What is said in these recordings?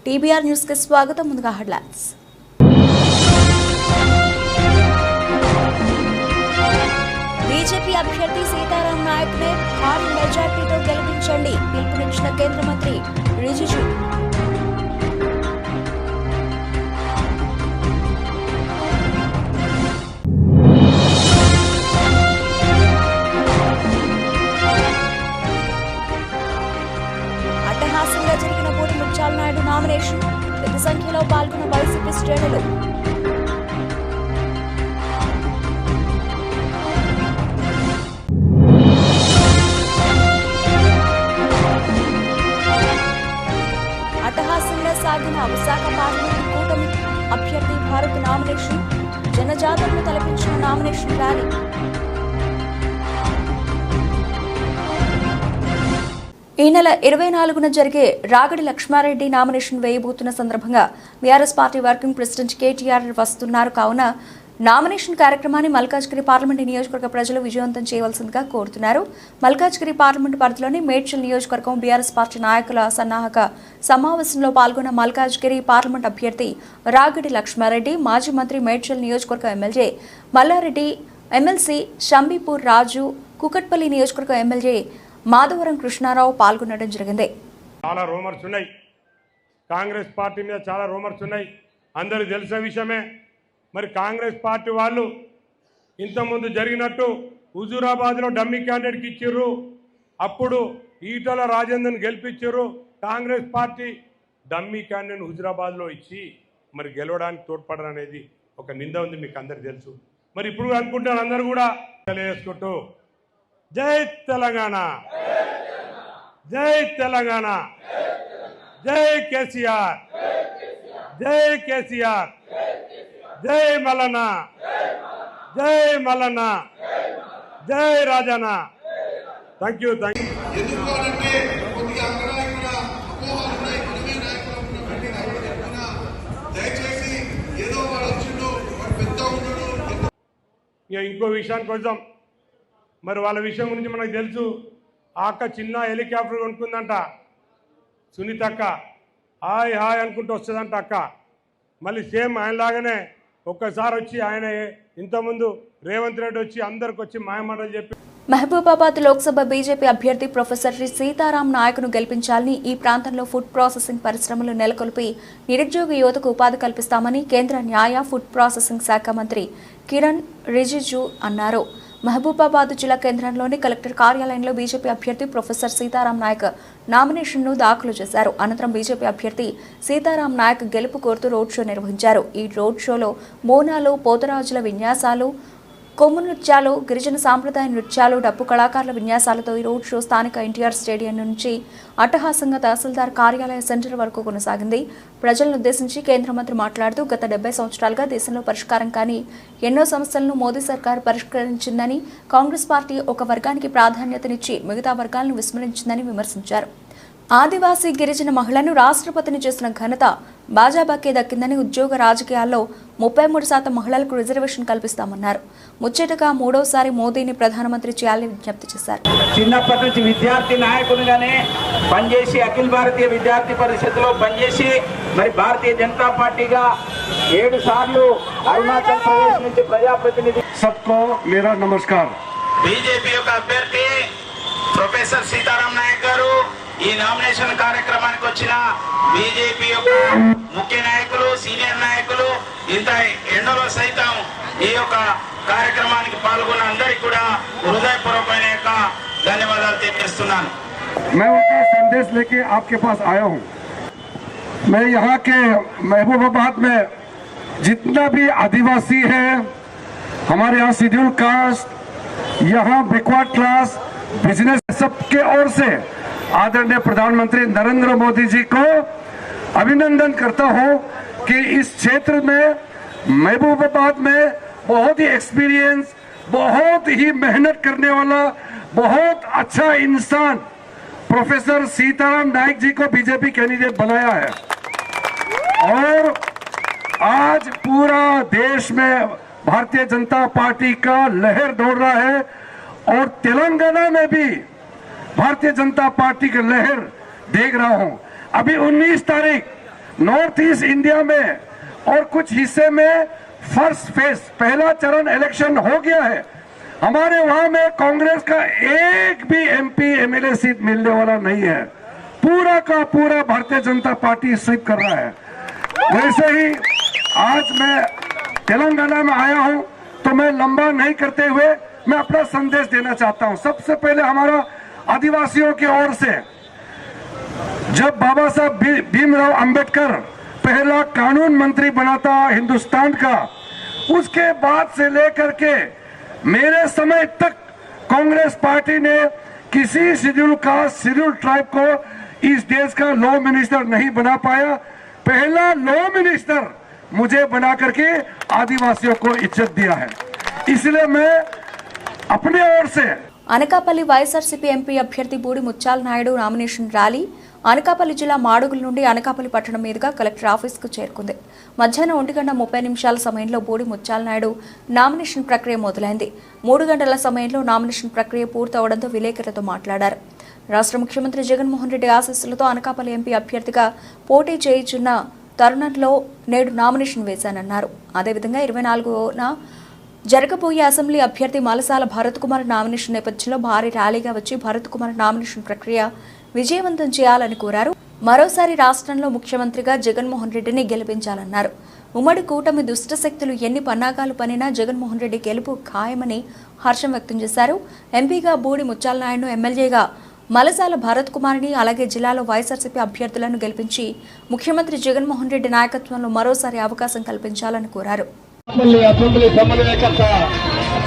TBR news కి స్వాగతం. ముందుగా హెడ్లైన్స్. బీజేపీ అభ్యర్థి సీతారాం నాయక్ నే భారీ మెజార్టీతో గెలిపించండి పిలుపునిచ్చిన కేంద్ర మంత్రి రిజిజు. అట్టహాసంగా జరిగిన పోటీ ముత్యాల నాయుడు నామినేషన్. పెద్ద సంఖ్యలో పాల్గొన్న వైసీపీ శ్రేణులు. అట్టహాసంగా సాగిన విశాఖ పార్లమెంట్ కూటమి అభ్యర్థి భారత్ నామినేషన్. జనజాతరను తలపించిన నామినేషన్ ర్యాలీ. ఈ నెల 24న జరిగే రాగడి లక్ష్మారెడ్డి నామినేషన్ వేయబోతున్న సందర్భంగా BRS party working president KTR వస్తున్నారు. కావున నామినేషన్ కార్యక్రమాన్ని మల్కాజ్గిరి పార్లమెంటు నియోజకవర్గ ప్రజలు విజయవంతం చేయవలసిందిగా కోరుతున్నారు. మల్కాజ్గిరి పార్లమెంటు పరిధిలోని మేడ్చల్ నియోజకవర్గం బీఆర్ఎస్ పార్టీ నాయకుల సన్నాహక సమావేశంలో పాల్గొన్న మల్కాజ్గిరి పార్లమెంట్ అభ్యర్థి రాగడి లక్ష్మారెడ్డి, మాజీ మంత్రి మేడ్చల్ నియోజకవర్గ ఎమ్మెల్యే మల్లారెడ్డి, ఎమ్మెల్సీ షంబీపూర్ రాజు, కుకట్పల్లి నియోజకవర్గ ఎమ్మెల్యే మాధవరం కృష్ణారావు పాల్గొనడం జరిగింది. చాలా రూమర్స్ ఉన్నాయి, కాంగ్రెస్ పార్టీ మీద చాలా రూమర్స్ ఉన్నాయి, అందరికీ తెలిసిన విషయమే. మరి కాంగ్రెస్ పార్టీ వాళ్ళు ఇంతకుముందు జరిగినట్టు హుజూరాబాద్లో డమ్మీ క్యాండిడేట్కి ఇచ్చిర్రు, అప్పుడు ఈటల రాజేందర్ని గెలిపించారు. కాంగ్రెస్ పార్టీ డమ్మీ క్యాండిడేట్ హుజూరాబాద్లో ఇచ్చి మరి గెలవడానికి తోడ్పడరు అనేది ఒక నింద ఉంది, మీకు అందరికి తెలుసు. మరి ఇప్పుడు అనుకుంటారు అందరూ కూడా తెలియజేసుకుంటూ జై తెలంగాణ, జై తెలంగాణ, జై కేసీఆర్, జై కేసీఆర్, జై మల్లన్న, జై మల్లన్న, జై రాజన్న. Thank you. ఇక ఇంకో విషయానికి వచ్చాం. మరి వాళ్ళ విషయం గురించి మనకు తెలుసు. ఆ అక్క చిన్న హెలికాప్టర్ కొనుక్కుందంట, సునీతక్క. హాయ్ హాయ్ అనుకుంటూ వస్తుందంట అక్క. మళ్ళీ సేమ్ ఆయనలాగానే ఒక్కసారి వచ్చి ఆయన ఇంతకుముందు రేవంత్ రెడ్డి వచ్చి అందరికి వచ్చి మాయమాటలు చెప్పి. మహబూబాబాద్ లోక్సభ బీజేపీ అభ్యర్థి ప్రొఫెసర్ సీతారాం నాయక్ను గెలిపించాలని, ఈ ప్రాంతంలో ఫుడ్ ప్రాసెసింగ్ పరిశ్రమలు నెలకొల్పి నిరుద్యోగ యువతకు ఉపాధి కల్పిస్తామని కేంద్ర న్యాయ, ఫుడ్ ప్రాసెసింగ్ శాఖ మంత్రి కిరణ్ రిజిజు అన్నారు. మహబూబాబాద్ జిల్లా కేంద్రంలోని కలెక్టర్ కార్యాలయంలో బీజేపీ అభ్యర్థి ప్రొఫెసర్ సీతారాం నాయక్ నామినేషన్ను దాఖలు చేశారు. అనంతరం బీజేపీ అభ్యర్థి సీతారాం నాయక్ గెలుపు కోరుతూ రోడ్ షో నిర్వహించారు. ఈ రోడ్ షోలో మోనాలు, పోతరాజుల విన్యాసాలు, కొమ్ము నృత్యాలు, గిరిజన సాంప్రదాయ నృత్యాలు, డప్పు కళాకారుల విన్యాసాలతో ఈ రోడ్ షో స్థానిక ఎన్టీఆర్ స్టేడియం నుంచి అట్టహాసంగా తహసీల్దార్ కార్యాలయ సెంటర్ వరకు కొనసాగింది. ప్రజలను ఉద్దేశించి కేంద్ర మంత్రి మాట్లాడుతూ గత 70 సంవత్సరాలుగా దేశంలో పరిష్కారం కాని ఎన్నో సమస్యలను మోదీ సర్కార్ పరిష్కరించిందని, కాంగ్రెస్ పార్టీ ఒక వర్గానికి ప్రాధాన్యతనిచ్చి మిగతా వర్గాలను విస్మరించిందని విమర్శించారు. ఆదివాసీ గిరిజన మహిళను రాష్ట్రపతిని చేసిన ఘనత భాజపాకే దక్కిందని, ఉద్యోగ రాజకీయాల్లో 33% మహిళలకు రిజర్వేషన్ కల్పిస్తామన్నారు. ముచ్చటగా మూడోసారి మోదీని ప్రధానమంత్రి చేయాలని విజ్ఞప్తి చేశారు. చిన్నప్పటి నుంచి విద్యార్థి నాయకునిగానే పనిచేసి అఖిల భారతీయ విద్యార్థి పరిషత్లో పనిచేసి మరి భారతీయ జనతా పార్టీగా 7 సార్లు అరుణాచల్ ప్రదేశ్ నుంచి ప్రజాప్రతినిధి. సబ్కో మేరా నమస్కార్. బీజేపీ యొక్క అభ్యర్థి ప్రొఫెసర్ సీతారాం నాయక్ గారు ఈ నామినేషన్ కార్యక్రమానికి వచ్చిన బీజేపీ యొక్క ముఖ్య నాయకులు, సీనియర్ నాయకులు, ఇంత ఎండలో సైతం ఈ యొక్క కార్యక్రమానికి పాల్గొన్న అందరికీ కూడా హృదయపూర్వకమైన యొక్క ధన్యవాదాలు తెలియజేస్తున్నాను. मैं उनका संदेश लेके आपके पास आया हूँ. मैं यहाँ के महबूबाबाद में जितना भी आदिवासी है, हमारे यहाँ शेड्यूल कास्ट, यहाँ बैकवर्ड क्लास, बिजनेस, सबके ओर से आदरणीय प्रधानमंत्री नरेंद्र मोदी जी को अभिनंदन करता हूं कि इस क्षेत्र में महबूबाबाद में बहुत ही एक्सपीरियंस, बहुत ही मेहनत करने वाला, बहुत अच्छा इंसान प्रोफेसर सीताराम नायक जी को बीजेपी कैंडिडेट बनाया है. और आज पूरा देश में भारतीय जनता पार्टी का लहर दौड़ रहा है और तेलंगाना में भी भारतीय जनता पार्टी की लहर देख रहा हूं. अभी 19 तारीख नॉर्थ ईस्ट इंडिया में और कुछ हिस्से में फर्स्ट फेज पहला चरण इलेक्शन हो गया है। हमारे वहां में कांग्रेस का एक भी एमपी एमएलए सीट मिलने वाला नहीं है। पूरा का पूरा भारतीय जनता पार्टी स्वीप कर रहा है। वैसे ही आज मैं तेलंगाना में आया हूं, तो मैं लंबा नहीं करते हुए मैं अपना संदेश देना चाहता हूं। सबसे पहले हमारा आदिवासियों की ओर से, जब बाबा साहब भीमराव अंबेडकर पहला कानून मंत्री बना था हिंदुस्तान का, उसके बाद से लेकर के मेरे समय तक कांग्रेस पार्टी ने किसी शेड्यूल कास्ट शेड्यूल ट्राइब को इस देश का लॉ मिनिस्टर नहीं बना पाया। पहला लॉ मिनिस्टर मुझे बना करके आदिवासियों को इज्जत दिया है। इसलिए मैं अपने ओर से అనకాపల్లి వైఎస్ఆర్సీపీ ఎంపీ అభ్యర్థి బూడి ముత్యాల నాయుడు నామినేషన్ ర్యాలీ అనకాపల్లి జిల్లా మాడుగుల నుండి అనకాపల్లి పట్టణం మీదుగా కలెక్టర్ ఆఫీసుకు చేరుకుంది. మధ్యాహ్నం 1:30 సమయంలో బూడి ముత్యాల నాయుడు నామినేషన్ ప్రక్రియ మొదలైంది. 3 గంటల సమయంలో నామినేషన్ ప్రక్రియ పూర్తవడంతో విలేకరులతో మాట్లాడారు. రాష్ట్ర ముఖ్యమంత్రి జగన్మోహన్ రెడ్డి ఆశీస్సులతో అనకాపల్లి ఎంపీ అభ్యర్థిగా పోటీ చేయుచున్న తరుణంలో నేడు నామినేషన్ వేశానన్నారు. అదేవిధంగా 24న జరగబోయే అసెంబ్లీ అభ్యర్థి మలసాల భరత్ కుమార్ నామినేషన్ నేపథ్యంలో భారీ ర్యాలీగా వచ్చి భరత్ కుమార్ నామినేషన్ ప్రక్రియ విజయవంతం చేయాలని కోరారు. మరోసారి రాష్ట్రంలో ముఖ్యమంత్రిగా జగన్మోహన్ రెడ్డిని గెలిపించాలన్నారు. ఉమ్మడి కూటమి దుష్టశక్తులు ఎన్ని పన్నాగాలు పనినా జగన్మోహన్ రెడ్డి గెలుపు ఖాయమని హర్షం వ్యక్తం చేశారు. ఎంపీగా బూడి ముత్యాల నాయుడును, ఎమ్మెల్యేగా మలసాల భరత్ కుమార్ని, అలాగే జిల్లాలో వైఎస్ఆర్సీపీ అభ్యర్థులను గెలిపించి ముఖ్యమంత్రి జగన్మోహన్ రెడ్డి నాయకత్వంలో మరోసారి అవకాశం కల్పించాలని కోరారు. అసెంబ్లీ సమన్వయకర్త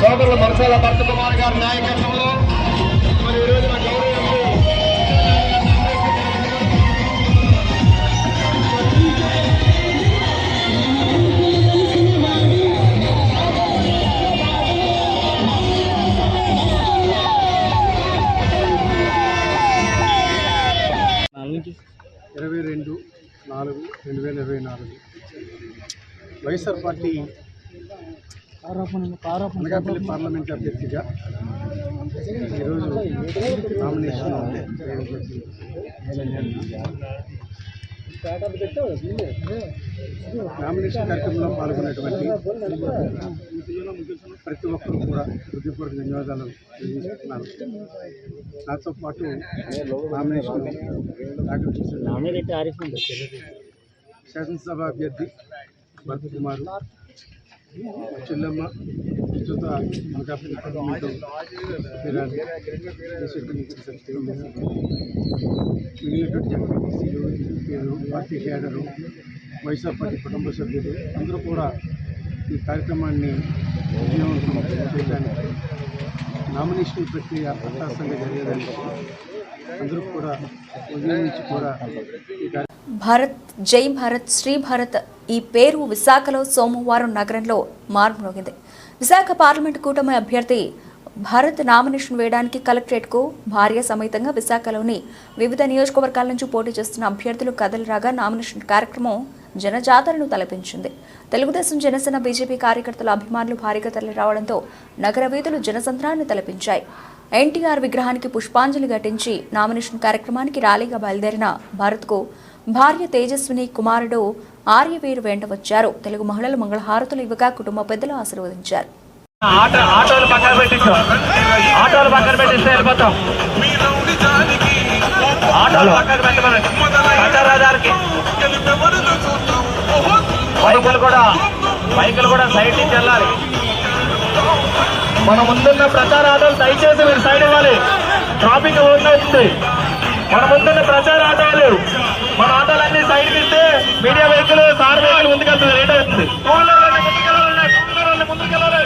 సోదరులు మలసాల భరత్ కుమార్ గారి నాయకత్వంలో మరి ఈ రోజున గౌరవ 22/4/2024 వైఎస్ఆర్ పార్టీ అనకాపల్లి పార్లమెంట్ అభ్యర్థిగా ఈరోజు నామినేషన్ కార్యక్రమంలో పాల్గొన్నటువంటి ప్రతి ఒక్కరు కూడా హృదయపూర్వక ధన్యవాదాలు తెలియజేస్తున్నాను. నాతో పాటు నామినేషన్ దాఖలు చేసిన శాసనసభ అభ్యర్థి భరత్ కుమార్, చెల్లమ్మ, ప్రస్తుత అనకాపల్లి పార్లమెంటు మిగిలినటువంటి జడ్పీటీసీలు, ఎంపీలు, పార్టీ క్యాడరు, వైఎస్ఆర్ పార్టీ కుటుంబ సభ్యులు అందరూ కూడా ఈ కార్యక్రమాన్ని విజయవంతం చేయడానికి నామినేషన్ ప్రక్రియ అట్టహాసంగా జరిగేదానికి అందరూ కూడా ఉదయం నుంచి కూడా భారత్ జై భారత్ శ్రీ భారత్ ఈ పేరు విశాఖలో సోమవారం నగరంలో మార్మోగింది. విశాఖ పార్లమెంటు కూటమి అభ్యర్థి భారత్ నామినేషన్ వేయడానికి కలెక్టరేట్కు భార్య సమేతంగా విశాఖలోని వివిధ నియోజకవర్గాల నుంచి పోటీ చేస్తున్న అభ్యర్థులు కదలిరాగా నామినేషన్ కార్యక్రమం జనజాతరను తలపించింది. తెలుగుదేశం, జనసేన, బీజేపీ కార్యకర్తల అభిమానులు భారీగా తరలి రావడంతో నగర వీధులు జనసంద్రాన్ని తలపించాయి. ఎన్టీఆర్ విగ్రహానికి పుష్పాంజలి ఘటించి నామినేషన్ కార్యక్రమానికి ర్యాలీగా బయలుదేరిన భారత్కు భార్య తేజస్విని, కుమారుడు ఆర్యవీరు వెంట వచ్చారు. తెలుగు మహిళలు మంగళహారతులు ఇవ్వగా కుటుంబ పెద్దలు ఆశీర్వదించారు. ఆటోలు పక్కన పెట్టిస్తాం, ఆటోలు పక్కన పెట్టిస్తే వెళ్ళిపోతాం. ఆటోలు పక్కన పెట్టమని ప్రచారానికి బైకులు కూడా సైడ్ నుంచి వెళ్ళాలి. మన ముందున్న ప్రచార ఆటోలు దయచేసి మీరు సైడ్ ఇవ్వాలి. ట్రాఫిక్ అవుతుంది. మన ముందున్న ప్రచార ఆటోలు, మన ఆటోలన్నీ సైడ్ ఇస్తే మీడియా వెహికల్, కార్ వెహికల్ ముందుకెళ్తుంది, లేట్ అవుతుంది. ముందుకెళ్ళాలి.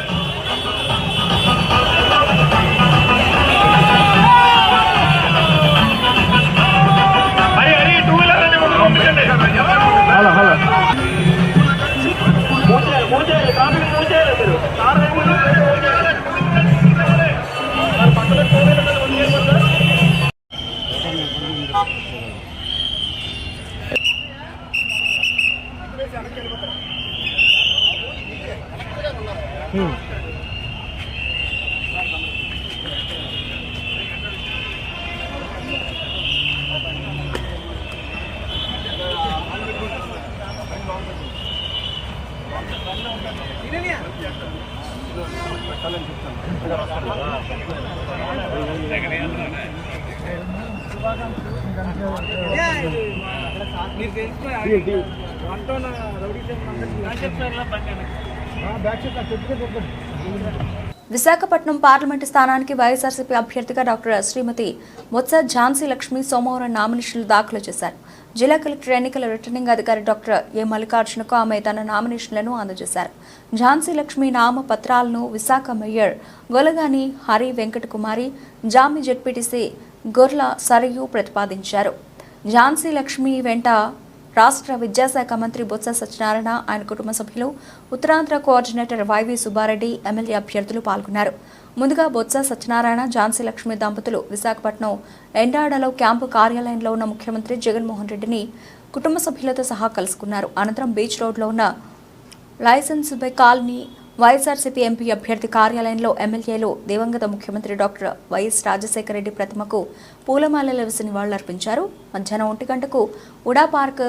హలో హలో విశాఖపట్నం పార్లమెంటు స్థానానికి వైఎస్ఆర్సీపీ అభ్యర్థిగా డాక్టర్ శ్రీమతి బొత్స ఝాన్సీ లక్ష్మి సోమవారం నామినేషన్లు దాఖలు చేశారు. జిల్లా కలెక్టర్ ఎన్నికల రిటర్నింగ్ అధికారి డాక్టర్ ఏ మల్లికార్జునకు ఆమె తన నామినేషన్లను అందజేశారు. ఝాన్సీ లక్ష్మి నామ పత్రాలను విశాఖ మేయర్ గొలగాని హరి వెంకట కుమారి, జామి జెడ్పీటీసీ గొర్ల సరయు ప్రతిపాదించారు. ఝాన్సీ లక్ష్మి వెంట రాష్ట్ర విద్యాశాఖ మంత్రి బొత్స సత్యనారాయణ, ఆయన కుటుంబ సభ్యులు, Uttarandhra coordinator YV Subba Reddy, MLA అభ్యర్థులు పాల్గొన్నారు. ముందుగా బొత్స సత్యనారాయణ, ఝాన్సీ లక్ష్మి దంపతులు విశాఖపట్నం ఎండాడలో క్యాంపు కార్యాలయంలో ఉన్న ముఖ్యమంత్రి జగన్మోహన్ రెడ్డిని కుటుంబ సభ్యులతో సహా కలుసుకున్నారు. అనంతరం బీచ్ రోడ్లో ఉన్న Lawsons Bay colony YSRCP MP అభ్యర్థి కార్యాలయంలో ఎమ్మెల్యేలు దివంగత ముఖ్యమంత్రి డాక్టర్ వైఎస్ రాజశేఖర రెడ్డి ప్రతిమకు పూలమాలలు వేసి నివాళులర్పించారు. మధ్యాహ్నం 1 గంటకు UDA park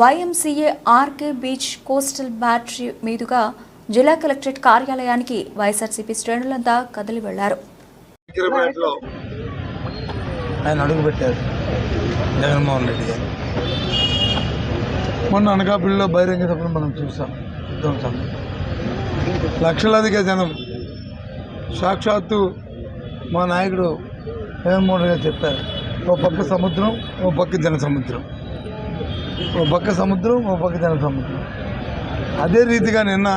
YMCA RK beach coastal battery మీదుగా జిల్లా కలెక్టరేట్ కార్యాలయానికి వైఎస్ఆర్సీపీ శ్రేణులంతా కదిలి వెళ్లారు. ఆయన అడుగుపెట్టారు జగన్మోహన్ రెడ్డి గారు. మొన్న అనకాపల్లిలో బహిరంగ సభను మనం చూసాం. లక్షలాదిగా జనం సాక్షాత్తు మా నాయకుడు జగన్మోహన్ రెడ్డి గారు చెప్పారు, ఓ పక్క సముద్రం, ఓ పక్క జన సముద్రం, ఓ పక్క సముద్రం, ఓ పక్క జన సముద్రం. అదే రీతిగా నిన్న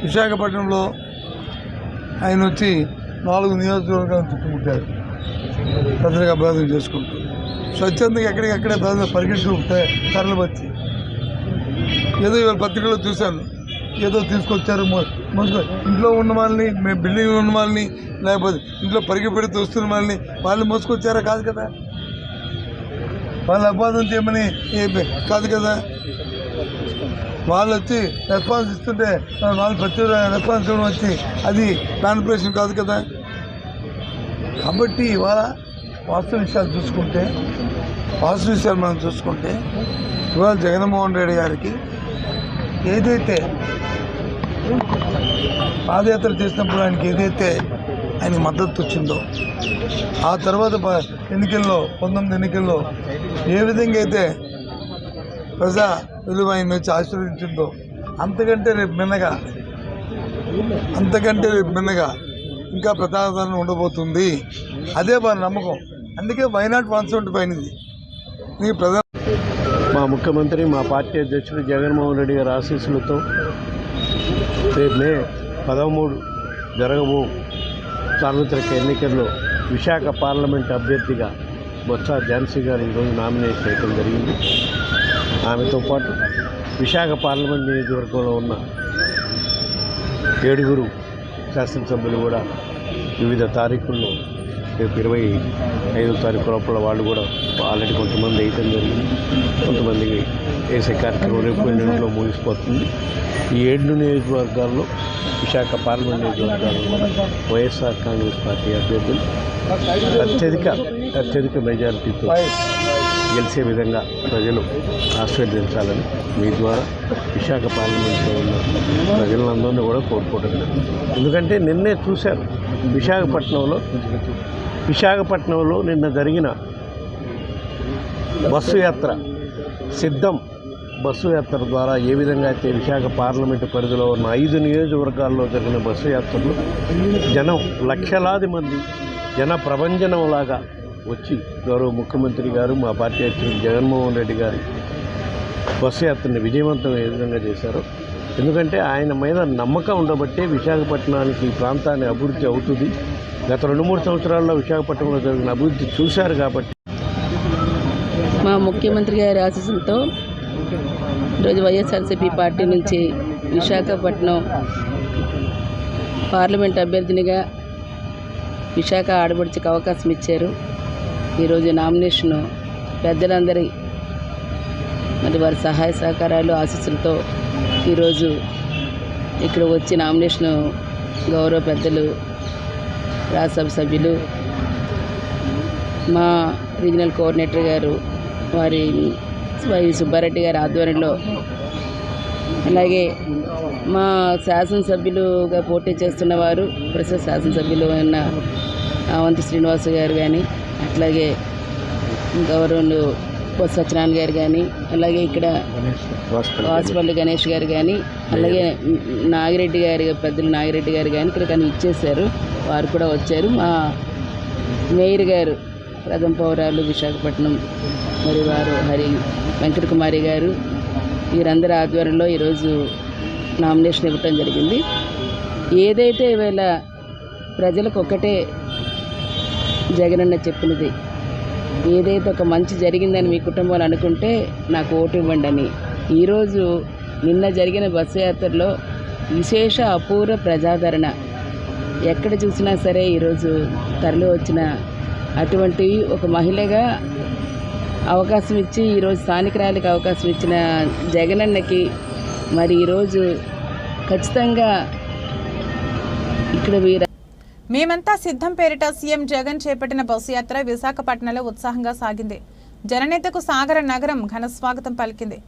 విశాఖపట్నంలో ఆయన వచ్చి 4 నియోజకవర్గాలను చుట్టుముట్టారు. ప్రజలకు అభ్యర్థన చేసుకుంటూ స్వచ్ఛందంగా ఎక్కడికక్కడే ప్రజలు పరిగెత్తుకుంటే తరలి వచ్చి ఏదో ఇవాళ పత్రికల్లో చూశాను, ఏదో తీసుకొచ్చారు ఇంట్లో ఉన్న వాళ్ళని, బిల్డింగ్లో ఉన్న వాళ్ళని, లేకపోతే ఇంట్లో పరిగె పెడుతూ వస్తున్న వాళ్ళని మోసుకొచ్చారా? కాదు కదా. వాళ్ళు అభ్యర్థన చేయమని కాదు కదా. వాళ్ళు వచ్చి రెస్పాన్స్ ఇస్తుంటే వాళ్ళు ప్రతి రెస్పాన్స్ ఇవ్వడం వచ్చి అది మ్యానిపులేషన్ కాదు కదా. కాబట్టి ఇవాళ వాస్తవ విషయాలు మనం చూసుకుంటే ఇవాళ జగన్మోహన్ రెడ్డి గారికి ఏదైతే పాదయాత్ర చేసినప్పుడు ఆయనకి ఏదైతే ఆయన మద్దతు వచ్చిందో, ఆ తర్వాత ఎన్నికల్లో 19 ఎన్నికల్లో ఏ విధంగా అయితే ప్రజా విలువ ఆయన వచ్చి ఆశీర్వదించిందో అంతకంటే రేపు మిన్నగా ఇంకా ప్రజాదరణ ఉండబోతుంది. అదే వారి నమ్మకం. అందుకే వైనాట్ 175 అయింది. నీ ప్రజా మా ముఖ్యమంత్రి, మా పార్టీ అధ్యక్షుడు జగన్మోహన్ రెడ్డి గారి ఆశీస్సులతో రేపు మే 13 జరగబో సార్వత్రిక ఎన్నికల్లో విశాఖ పార్లమెంట్ అభ్యర్థిగా బొత్స ఝాన్సీ గారు ఈరోజు నామినేట్ చేయడం జరిగింది. ఆమెతో పాటు విశాఖ పార్లమెంట్ నియోజకవర్గంలో ఉన్న 7 శాసనసభ్యులు కూడా వివిధ తారీఖుల్లో రేపు 25వ తారీఖు లోపల వాళ్ళు కూడా ఆల్రెడీ కొంతమంది వేయటం జరిగింది. కొంతమందికి వేసే కార్యక్రమం రేపు ఎన్నింటిలో ముగిసిపోతుంది. ఈ 7 నియోజకవర్గాల్లో విశాఖ పార్లమెంట్ నియోజకవర్గాల్లో వైఎస్ఆర్ కాంగ్రెస్ పార్టీ అభ్యర్థులు అత్యధిక మెజారిటీతో గెలిచే విధంగా ప్రజలు ఆశీర్వదించాలని మీ ద్వారా విశాఖ పార్లమెంట్లో ఉన్న ప్రజలందరినీ కూడా కోరుకుంటున్నాను. ఎందుకంటే నిన్నే చూశారు విశాఖపట్నంలో నిన్న జరిగిన బస్సు యాత్ర ద్వారా ఏ విధంగా అయితే విశాఖ పార్లమెంటు పరిధిలో ఉన్న 5 నియోజకవర్గాల్లో జరిగిన బస్సు యాత్రలు జనం లక్షలాది మంది జన ప్రభంజనంలాగా వచ్చి గౌరవ ముఖ్యమంత్రి గారు, మా పార్టీ అధ్యక్షుడు జగన్మోహన్ రెడ్డి గారి బస్సు యాత్రని విజయవంతం ఏ విధంగా చేశారో, ఎందుకంటే ఆయన మీద నమ్మకం ఉండబట్టే విశాఖపట్నానికి ఈ ప్రాంతాన్ని అభివృద్ధి అవుతుంది. గత 2-3 సంవత్సరాల్లో విశాఖపట్నంలో జరిగిన అభివృద్ధి చూశారు కాబట్టి మా ముఖ్యమంత్రి గారి ఆశీస్సులతో ఈరోజు వైఎస్ఆర్సీపీ పార్టీ నుంచి విశాఖపట్నం పార్లమెంట్ అభ్యర్థినిగా విశాఖ ఆడబడిచకు అవకాశం ఇచ్చారు. ఈరోజు నామినేషను పెద్దలందరి మరి వారి సహాయ సహకారాలు ఆశీస్సులతో ఈరోజు ఇక్కడ వచ్చి నామినేషను గౌరవ పెద్దలు, రాజ్యసభ సభ్యులు, మా రీజనల్ కోఆర్డినేటర్ గారు, వారి వైవి సుబ్బారెడ్డి గారి ఆధ్వర్యంలో అలాగే మా శాసనసభ్యులుగా పోటీ చేస్తున్న వారు ప్రస్తుత శాసనసభ్యులు అయిన అవంతి శ్రీనివాస్ గారు కానీ, అట్లాగే గౌరవులు బొత్స సత్యనారాయణ గారు కానీ, అలాగే ఇక్కడ వాసుపల్లి గణేష్ గారు కానీ, అలాగే నాగిరెడ్డి గారు, పెద్దలు నాగిరెడ్డి గారు కానీ ఇక్కడ కానీ ఇచ్చేశారు. వారు కూడా వచ్చారు. మా మేయర్ గారు ప్రథమ పౌరాలు విశాఖపట్నం మరి వారు వెంకటకుమారి గారు, వీరందరి ఆధ్వర్యంలో ఈరోజు నామినేషన్ ఇవ్వటం జరిగింది. ఏదైతే ఈవేళ ప్రజలకు ఒక్కటే జగనన్న చెప్పినది, ఏదైతే ఒక మంచి జరిగిందని మీ కుటుంబాలు అనుకుంటే నాకు ఓటు ఇవ్వండి అని. ఈరోజు నిన్న జరిగిన బస్సు యాత్రలో విశేష అపూర్వ ప్రజాదరణ, ఎక్కడ చూసినా సరే ఈరోజు తరలి వచ్చిన అటువంటి ఒక మహిళగా అవకాశం ఇచ్చి ఈరోజు స్థానికురాలికి అవకాశం ఇచ్చిన జగనన్నకి మరి ఈరోజు ఖచ్చితంగా ఇక్కడ మేమంతా సిద్ధం పేరిట సీఎం జగన్ చేపట్టిన బస్సు యాత్ర విశాఖపట్నంలో ఉత్సాహంగా సాగింది. జననేతకు సాగర నగరం ఘన స్వాగతం పలికింది.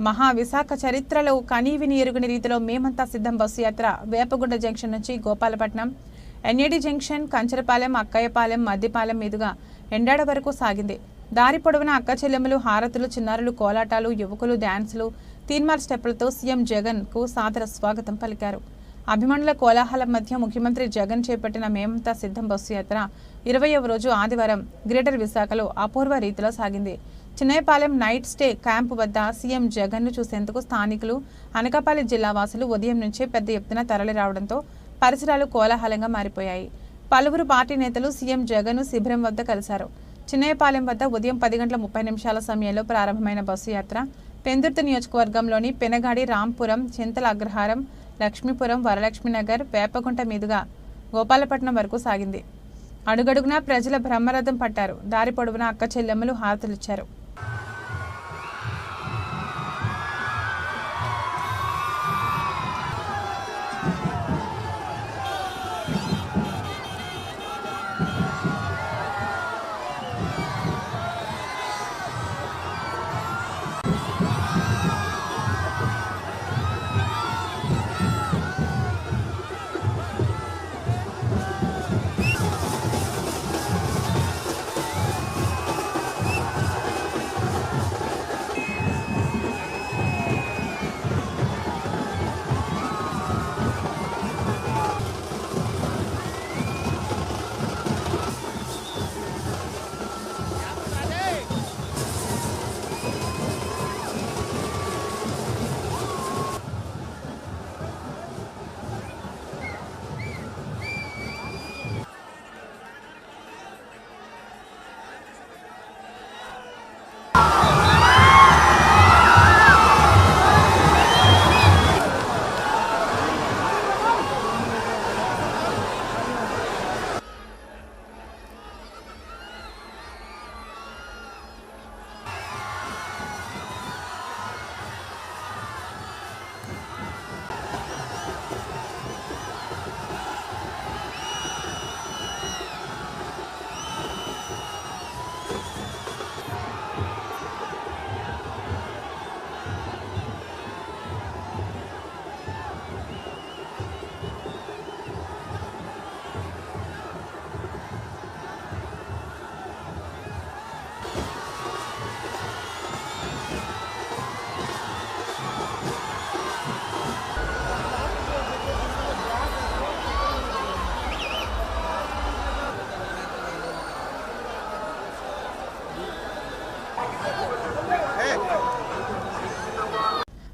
మహా విశాఖ చరిత్రలో కనీవిని ఎరుగని రీతిలో మేమంతా సిద్ధం బస్సు యాత్ర వేపగుండ జంక్షన్ నుంచి గోపాలపట్నం, ఎన్ఏడి జంక్షన్, కంచరపాలెం, అక్కయ్యపాలెం, మద్దిపాలెం మీదుగా ఎండాడ వరకు సాగింది. దారి పొడవున అక్క చెల్లెమ్మలు, హారతులు, చిన్నారులు, కోలాటాలు, యువకులు, డ్యాన్సులు, తీన్మార్ స్టెప్పులతో సీఎం జగన్ కు సాదర స్వాగతం పలికారు. అభిమానుల కోలాహలం మధ్య ముఖ్యమంత్రి జగన్ చేపట్టిన మేమంతా సిద్ధం బస్సు యాత్ర 20వ రోజు ఆదివారం గ్రేటర్ విశాఖలో అపూర్వ రీతిలో సాగింది. చిన్నయపాలెం నైట్ స్టే క్యాంపు వద్ద సీఎం జగన్ ను చూసేందుకు స్థానికులు, అనకాపల్లి జిల్లా వాసులు ఉదయం నుంచే పెద్ద ఎత్తున తరలి రావడంతో పరిసరాలు కోలాహలంగా మారిపోయాయి. పలువురు పార్టీ నేతలు సీఎం జగన్ ను శిబిరం వద్ద కలిశారు. చిన్నయపాలెం వద్ద ఉదయం 10:30 సమయంలో ప్రారంభమైన బస్సు యాత్ర పెందుర్తి నియోజకవర్గంలోని పెనగాడి, రాంపురం, చింతల అగ్రహారం, లక్ష్మీపురం, వరలక్ష్మీనగర్, వేపగుంట మీదుగా గోపాలపట్నం వరకు సాగింది. అడుగడుగునా ప్రజల బ్రహ్మరథం పట్టారు. దారి పొడవునా అక్క చెల్లెమ్మలు హారతులిచ్చారు.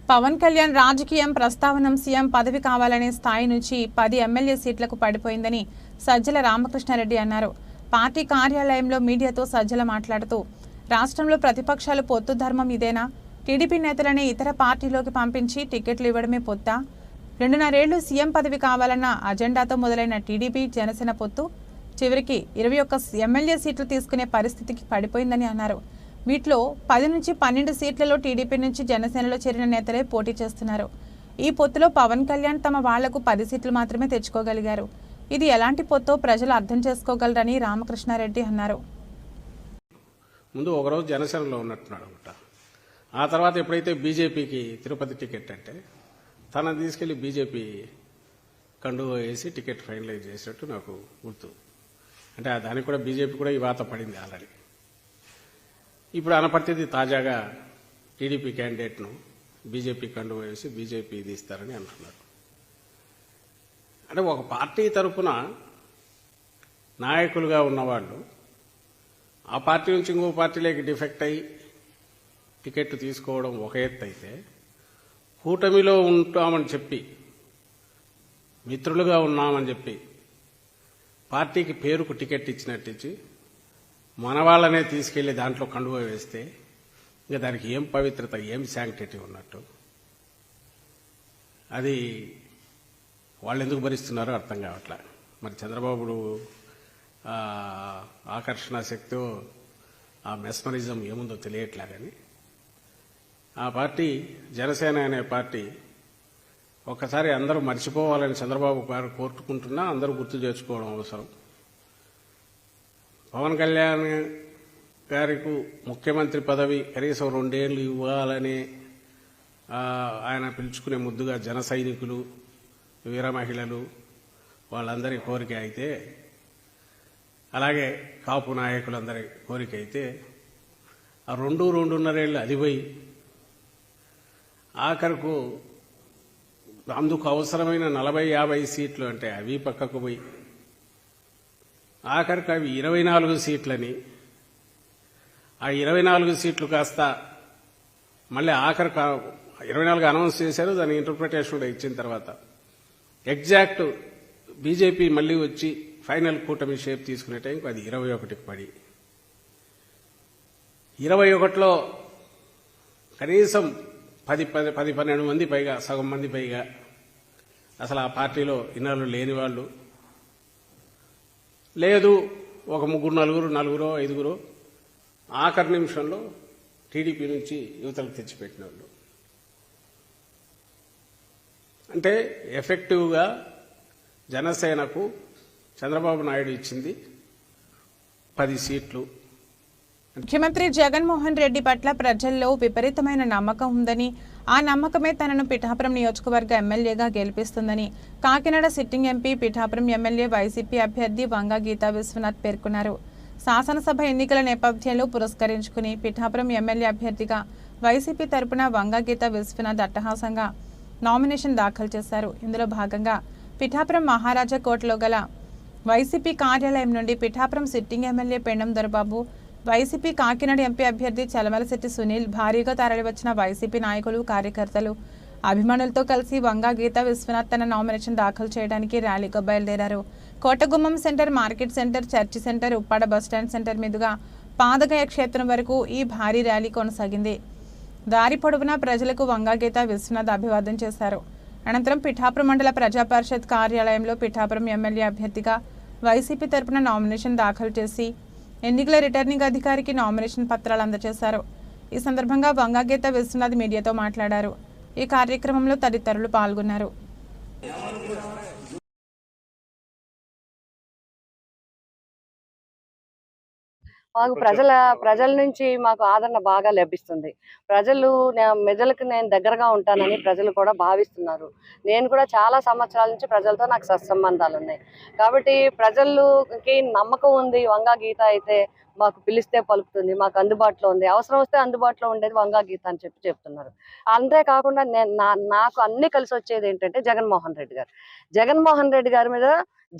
పవన్ కళ్యాణ్ రాజకీయం ప్రస్తావనం సీఎం పదవి కావాలనే స్థాయి నుంచి 10 ఎమ్మెల్యే సీట్లకు పడిపోయిందని సజ్జల రామకృష్ణారెడ్డి అన్నారు. పార్టీ కార్యాలయంలో మీడియాతో సజ్జల మాట్లాడుతూ, రాష్ట్రంలో ప్రతిపక్షాలు పొత్తు ధర్మం ఇదేనా? టీడీపీ నేతలని ఇతర పార్టీలోకి పంపించి టికెట్లు ఇవ్వడమే పొత్తా? 2.5 ఏళ్లు సీఎం పదవి కావాలన్న అజెండాతో మొదలైన టీడీపీ జనసేన పొత్తు చివరికి 21 ఎమ్మెల్యే సీట్లు తీసుకునే పరిస్థితికి పడిపోయిందని అన్నారు. వీటిలో 10 నుంచి 12 సీట్లలో టీడీపీ నుంచి జనసేనలో చేరిన నేతలే పోటీ చేస్తున్నారు. ఈ పొత్తులో పవన్ కళ్యాణ్ తమ వాళ్లకు 10 సీట్లు మాత్రమే తెచ్చుకోగలిగారు. ఇది ఎలాంటి పొత్తో ప్రజలు అర్థం చేసుకోగలరని రామకృష్ణారెడ్డి అన్నారు. ముందు ఒకరోజు జనసేనలో ఉన్నట్టున్నాడు అనమాట. ఆ తర్వాత ఎప్పుడైతే బీజేపీకి తిరుపతి టికెట్ అంటే తనని తీసుకెళ్లి బీజేపీ కండువా వేసి టికెట్ ఫైనలైజ్ చేసినట్టు నాకు గుర్తు. అంటే దానికి కూడా బీజేపీ కూడా ఈ వాత పడింది ఆల్రెడీ. ఇప్పుడు అనపర్తిది తాజాగా టీడీపీ క్యాండిడేట్ను బీజేపీ కండువా వేసి బీజేపీ తీస్తారని అంటున్నారు. అంటే ఒక పార్టీ తరఫున నాయకులుగా ఉన్నవాళ్ళు ఆ పార్టీ నుంచి ఇంకో పార్టీలోకి డిఫెక్ట్ అయ్యి టికెట్ తీసుకోవడం ఒక ఎత్తు అయితే, కూటమిలో ఉంటామని చెప్పి మిత్రులుగా ఉన్నామని చెప్పి పార్టీకి పేరుకు టికెట్ ఇచ్చినట్టించి మన వాళ్ళనే తీసుకెళ్లి దాంట్లో కండువా వేస్తే ఇంకా దానికి ఏం పవిత్రత, ఏం శాంక్టిటీ ఉన్నట్టు? అది వాళ్ళు ఎందుకు భరిస్తున్నారో అర్థం కావట్లే. మరి చంద్రబాబు ఆకర్షణ శక్తి, ఆ మెస్మరిజం ఏముందో తెలియట్లే. కానీ ఆ పార్టీ జనసేన అనే పార్టీ ఒక్కసారి అందరూ మర్చిపోవాలని చంద్రబాబు గారు కోరుకుంటున్నా అందరూ గుర్తు చేసుకోవడం అవసరం. పవన్ కళ్యాణ్ గారికి ముఖ్యమంత్రి పదవి కనీసం 2 ఏళ్లు ఇవ్వాలని ఆయన పిలుచుకునే ముద్దుగా జన సైనికులు, వీర మహిళలు వాళ్ళందరి కోరిక అయితే, అలాగే కాపు నాయకులందరి కోరిక అయితే, ఆ 2-2.5 ఏళ్ళు అదిపోయి ఆఖరుకు అందుకు అవసరమైన 40-50 సీట్లు అంటే అవి పక్కకు పోయి ఆఖరికి అవి 24 సీట్లని, ఆ 24 సీట్లు కాస్త మళ్ళీ ఆఖరికి 24 అనౌన్స్ చేశారు. దాని ఇంటర్ప్రిటేషన్ కూడా ఇచ్చిన తర్వాత ఎగ్జాక్ట్ బీజేపీ మళ్ళీ వచ్చి ఫైనల్ కూటమి షేప్ తీసుకునే టైంకి అది 21కి పడి, 21లో కనీసం 10-12 మంది పైగా, సగం మంది పైగా అసలు ఆ పార్టీలో ఇన్నాళ్ళు లేని వాళ్ళు లేదు. ఒక 3-4 5 ఆఖరి నిమిషంలో టీడీపీ నుంచి యువతలకు తెచ్చిపెట్టిన వాళ్ళు. అంటే ఎఫెక్టివ్గా జనసేనకు చంద్రబాబు నాయుడు ఇచ్చింది 10 సీట్లు. ముఖ్యమంత్రి జగన్మోహన్ రెడ్డి పట్ల ప్రజల్లో విపరీతమైన నమ్మకం ఉందని, ఆ నమ్మకమే తనను పిఠాపురం నియోజకవర్గ ఎమ్మెల్యేగా గెలిపిస్తుందని Kakinada sitting MP, Pithapuram MLA YCP అభ్యర్థి వంగ గీతా విశ్వనాథ్ పేర్కొన్నారు. శాసనసభ ఎన్నికల నేపథ్యంలో పురస్కరించుకుని పిఠాపురం ఎమ్మెల్యే అభ్యర్థిగా వైసీపీ తరపున వంగ గీతా విశ్వనాథ్ అట్టహాసంగా నామినేషన్ దాఖలు చేశారు. ఇందులో భాగంగా పిఠాపురం మహారాజా కోటలో గల వైసీపీ కార్యాలయం నుండి Pithapuram sitting MLA Pendem Dorababu, YCP Kakinada MP అభ్యర్థి చలమలశెట్టి సునీల్, భారీగా తరలివచ్చిన వైసీపీ నాయకులు, కార్యకర్తలు, అభిమానులతో కలిసి వంగ గీతా విశ్వనాథ్ తన నామినేషన్ దాఖలు చేయడానికి ర్యాలీగా బయలుదేరారు. Kotagummam centre, market centre, church centre, Uppada bus stand centre మీదుగా పాదగయ క్షేత్రం వరకు ఈ భారీ ర్యాలీ కొనసాగింది. దారి పొడవునా ప్రజలకు వంగ గీతా విశ్వనాథ్ అభివాదం చేశారు. అనంతరం పిఠాపురం మండల ప్రజా పరిషత్ కార్యాలయంలో పిఠాపురం ఎమ్మెల్యే అభ్యర్థిగా వైసీపీ తరపున నామినేషన్ దాఖలు చేసి ఎన్నికల రిటర్నింగ్ అధికారికి నామినేషన్ పత్రాలు అందజేశారు. ఈ సందర్భంగా వంగ గీతా విశ్వనాథ్ మీడియాతో మాట్లాడారు. ఈ కార్యక్రమంలో తదితరులు పాల్గొన్నారు. మాకు ప్రజల నుంచి మాకు ఆదరణ బాగా లభిస్తుంది. ప్రజలకు నేను దగ్గరగా ఉంటానని ప్రజలు కూడా భావిస్తున్నారు. నేను కూడా చాలా సంవత్సరాల నుంచి ప్రజలతో నాకు సత్సంబంధాలు ఉన్నాయి. కాబట్టి ప్రజలకి నమ్మకం ఉంది. వంగ గీత అయితే మాకు పిలిస్తే పలుకుతుంది, మాకు అందుబాటులో ఉంది, అవసరం వస్తే అందుబాటులో ఉండేది వంగ గీత అని చెప్తున్నారు. అంతేకాకుండా నాకు అన్ని కలిసి వచ్చేది ఏంటంటే జగన్మోహన్ రెడ్డి గారి మీద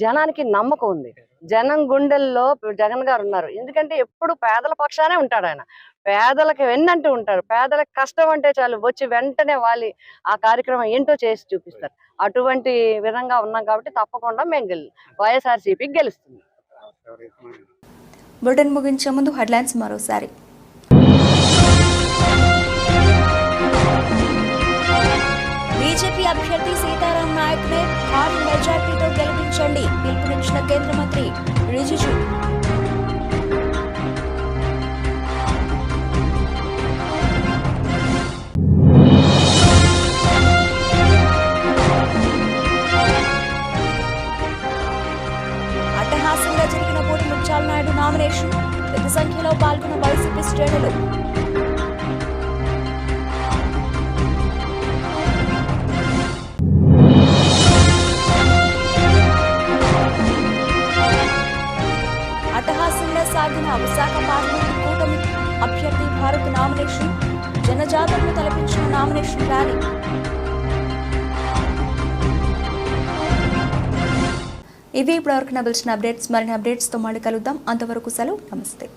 జనానికి నమ్మకం ఉంది. జనం గుండెల్లో జగన్ గారు ఉన్నారు. ఎందుకంటే ఎప్పుడు పేదల పక్షానే ఉంటాడు ఆయన. పేదలకు వెన్నంటూ ఉంటారు. పేదలకు కష్టం అంటే చాలు వచ్చి వెంటనే వాళ్ళు ఆ కార్యక్రమం ఏంటో చేసి చూపిస్తారు. అటువంటి విధంగా ఉన్నాం కాబట్టి తప్పకుండా మేము వైఎస్ఆర్సీపీ గెలుస్తుంది. బులెటిన్ ముగించే ముందు హెడ్లైన్స్ మరోసారి. బీజేపీ అభ్యర్థి సీతారాం నాయక్నే భారీ మెజార్టీతో గెలిపించండి, పిలుపునిచ్చిన కేంద్ర మంత్రి రిజిజు. అట్టహాసంగా జరిగిన పోటీ ముత్యాల నాయుడు నామినేషన్, పెద్ద సంఖ్యలో పాల్గొన్న వైసీపీ శ్రేణులు. తెలంగాణ విశాఖ పార్లమెంటు కూటమి అభ్యర్థి భారత్ నామినేషన్, జనజాతరను తలపించిన నామినేషన్ ర్యాలీ. ఇవి ఇప్పటివరకు నడిచిన అప్డేట్స్. మరిన్ని అప్డేట్స్తో మళ్ళీ కలుద్దాం. అంతవరకు సెలవు. నమస్తే.